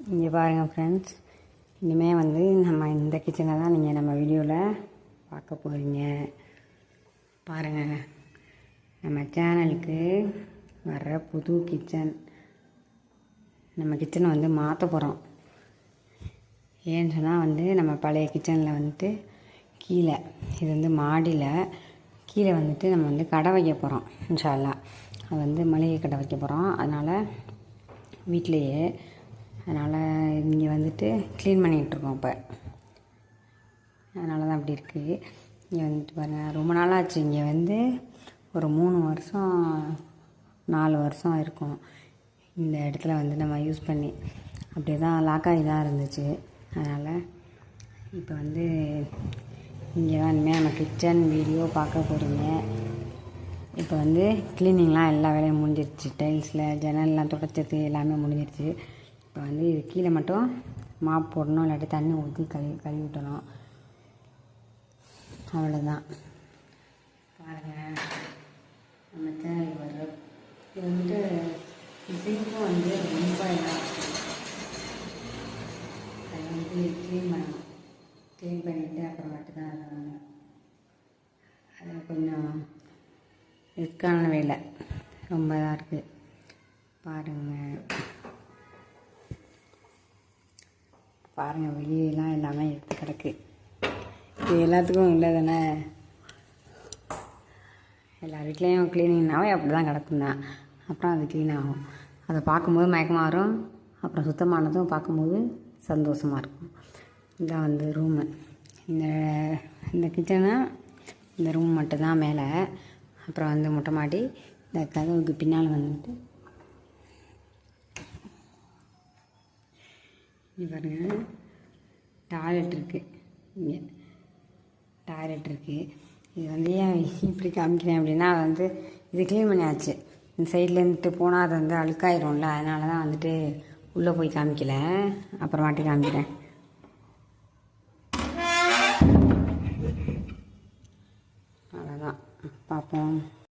இங்கே பாருங்கள் ஃப்ரெண்ட்ஸ், இனிமேல் வந்து நம்ம இந்த கிச்சனை தான் நீங்கள் நம்ம வீடியோவில் பார்க்க போகிறீங்க. பாருங்கள், நம்ம சேனலுக்கு வர்ற புது கிச்சன். நம்ம கிச்சனை வந்து மாற்ற போகிறோம். ஏன்னு சொன்னால் வந்து நம்ம பழைய கிச்சனில் வந்துட்டு கீழே, இது வந்து மாடியில் கீழே வந்துட்டு நம்ம வந்து கடை வைக்க போகிறோம். இன்ஷா அல்லாஹ் அது வந்து மளிகை கடை வைக்க போகிறோம். அதனால் வீட்டிலையே, அதனால் இங்கே வந்துட்டு க்ளீன் பண்ணிகிட்ருக்கோம். இப்போ அதனால தான் அப்படி இருக்குது. இங்கே வந்துட்டு பாருங்கள், ரொம்ப நாளாச்சு. இங்கே வந்து ஒரு 3 வருஷம் 4 வருஷம் இருக்கும் இந்த இடத்துல வந்து நம்ம யூஸ் பண்ணி. அப்படியே தான் லாக்காகி தான் இருந்துச்சு. அதனால் இப்போ வந்து இங்கே தான் இனிமேல் நம்ம கிச்சன் வீடியோ பார்க்க போகிறீங்க. இப்போ வந்து க்ளீனிங்லாம் எல்லா வேலையும் முடிஞ்சிருச்சு. டைல்ஸில் ஜன்னல்லாம் துடைச்சது எல்லாமே முடிஞ்சிருச்சு. இப்போ வந்து இது கீழே மட்டும் மாப் போடணும், இல்லாட்டி தண்ணி ஊற்றி கழுவி விட்டணும். அவ்வளோதான். பாருங்கள், நம்ம சேனலுக்கு வர இது வந்துட்டு சிங்க்கும் வந்து ரொம்ப இதாக அதை வந்து க்ளீன் பண்ணணும். க்ளீன் பண்ணிவிட்டு அப்புறமேட்டு தான் அதை அது கொஞ்சம் ரிஸ்க்கான வேலை, ரொம்ப இதாக இருக்குது. பாருங்கள் வெளியெல்லாம் எல்லாமே எடுத்து கிடக்கு. இது எல்லாத்துக்கும் இல்லை தானே. எல்லா வீட்லேயும் க்ளீனிங்னாவே அப்படி தான் கிடக்கும் தான். அப்புறம் அது க்ளீன் ஆகும். அதை பார்க்கும்போது மயக்கமாக வரும். அப்புறம் சுத்தமானதும் பார்க்கும்போது சந்தோஷமாக இருக்கும். இதான் வந்து ரூமு. இந்த கிச்சனை இந்த ரூம் மட்டும்தான் மேலே. அப்புறம் வந்து மொட்டை மாடி. இந்த கதவுக்கு பின்னால் வந்துட்டு இங்கே பாருங்கள், டாய்லெட் இருக்குது. இங்கே டாய்லெட் இருக்குது. இது வந்து ஏன் இப்படி காமிக்கிறேன் அப்படின்னா, வந்து இது க்ளீன் பண்ணியாச்சு. இந்த சைட்லேருந்துட்டு போனால் அது வந்து அழுக்காயிரும்ல. அதனால தான் வந்துட்டு உள்ளே போய் காமிக்கல, அப்புறமாட்டி காமிக்கிறேன். அவ்வளோதான், பார்ப்போம்.